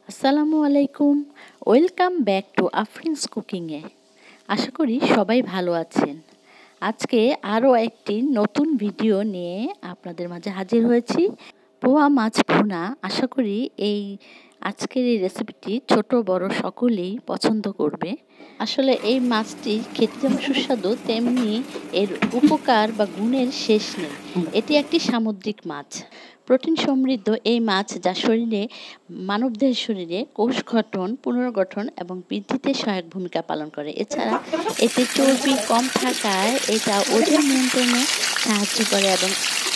আসসালামু আলাইকুম। Welcome back to Afrin's কুকিংয়ে। আশা করি সবাই ভালো আছেন। আজকে আরও একটি নতুন ভিডিও নিয়ে আপনাদের মাঝে হাজির হয়েছি। পোয়া মাছ ভুনা। আশা করি আজকের এই রেসিপিটি ছোট বড় সকলেই পছন্দ করবে। আসলে এই মাছটি খেতে যেমন সুস্বাদু, তেমনি এর উপকার বা গুণের শেষ নেই। এটি একটি সামুদ্রিক মাছ। প্রোটিন সমৃদ্ধ এই মাছ যা মানবদেহের শরীরে কোষ গঠন, পুনর্গঠন এবং বৃদ্ধিতে সহায়ক ভূমিকা পালন করে। এছাড়া এতে চর্বি কম থাকায় এটা ওজন নিয়ন্ত্রণে সাহায্য করে এবং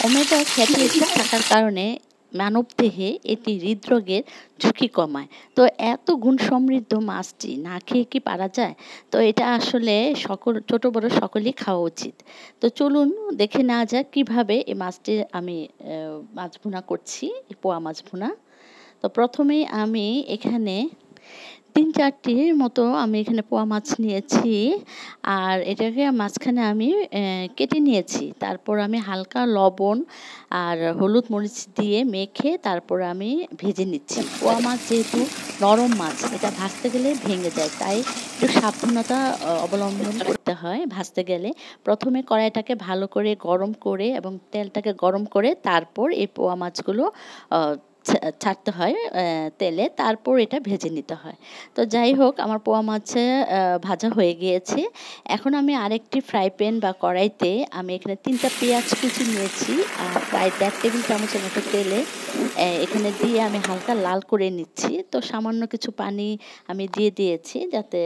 ওমেগা ফ্যাটি অ্যাসিড থাকার কারণে মানবদেহে এটি হৃদরোগের ঝুঁকি কমায়। তো এত গুণ সমৃদ্ধ মাছটি না খেয়ে কি পারা যায়? তো এটা আসলে ছোট বড় সকলেই খাওয়া উচিত। তো চলুন দেখে নেওয়া যাক কীভাবে এই মাছটি আমি মাছ ভুনা করছি, পোয়া মাছ ভুনা। তো প্রথমেই আমি এখানে ৩-৪টির মতো আমি এখানে পোয়া মাছ নিয়েছি। আর এটাকে মাঝখানে আমি কেটে নিয়েছি। তারপর আমি হালকা লবণ আর হলুদ মরিচ দিয়ে মেখে তারপর আমি ভেজে নিচ্ছি। পোয়া মাছ যেহেতু নরম মাছ, এটা ভাজতে গেলে ভেঙে যায়, তাই একটু সাবধানতা অবলম্বন করতে হয় ভাজতে গেলে। প্রথমে কড়াইটাকে ভালো করে গরম করে এবং তেলটাকে গরম করে তারপর এই পোয়া মাছগুলো ছাড়তে হয় তেলে, তারপর এটা ভেজে নিতে হয়। তো যাই হোক, আমার পোয়া মাছ ভাজা হয়ে গিয়েছে। এখন আমি আরেকটি ফ্রাই প্যান বা কড়াইতে আমি এখানে 3টা পেঁয়াজ কুচি নিয়েছি আর প্রায় 1.5 টেবিল চামচের মতো তেলে এখানে দিয়ে আমি হালকা লাল করে নিচ্ছি। তো সামান্য কিছু পানি আমি দিয়ে দিয়েছি যাতে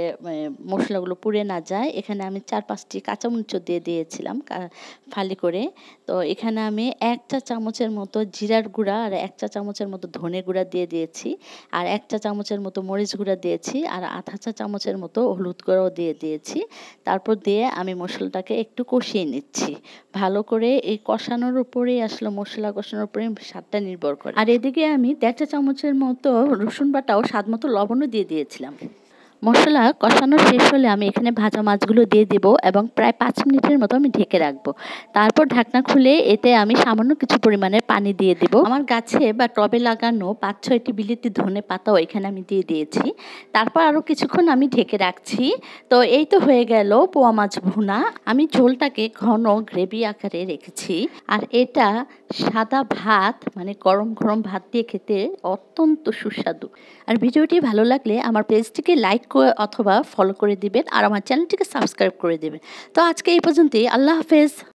মশলাগুলো পুড়ে না যায়। এখানে আমি 4-5টি কাঁচামরিচও দিয়ে দিয়েছিলাম ফালি করে। তো এখানে আমি 1 চা চামচের মতো জিরার গুঁড়া আর 1 চা চামচের মতো ধনে গুঁড়া দিয়ে দিয়েছি, আর 1 চা চামচের মতো মরিচ গুঁড়া দিয়েছি, আর 1/2 চা চামচের মতো হলুদ গুঁড়াও দিয়ে দিয়েছি। তারপর দিয়ে আমি মশলাটাকে একটু কষিয়ে নিচ্ছি ভালো করে। এই কষানোর উপরেই আসলে মশলা কষানোর উপরে স্বাদটা নির্ভর করে। আর এদিকে আমি 1.5 চা চামচের মতো রসুন বাটা ও স্বাদ মতো লবণও দিয়ে দিয়েছিলাম। মশলা কষানো শেষ হলে আমি এখানে ভাজা মাছগুলো দিয়ে দেব এবং প্রায় 5 মিনিটের মতো আমি ঢেকে রাখবো। তারপর ঢাকনা খুলে এতে আমি সামান্য কিছু পরিমাণে পানি দিয়ে দেব। আমার গাছে বা টবে লাগানো 5-6টি বিলেতি ধনে পাতাও এখানে আমি দিয়ে দিয়েছি। তারপর আরও কিছুক্ষণ আমি ঢেকে রাখছি। তো এই তো হয়ে গেল পোয়া মাছ ভুনা। আমি ঝোলটাকে ঘন গ্রেভি আকারে রেখেছি, আর এটা সাদা ভাত মানে গরম গরম ভাত দিয়ে খেতে অত্যন্ত সুস্বাদু। আর ভিডিওটি ভালো লাগলে আমার পেজটিকে লাইক অথবা ফলো করে দিবেন আর আমার চ্যানেলটিকে সাবস্ক্রাইব করে দেবেন। তো আজকে এই পর্যন্তই। আল্লাহ হাফেজ।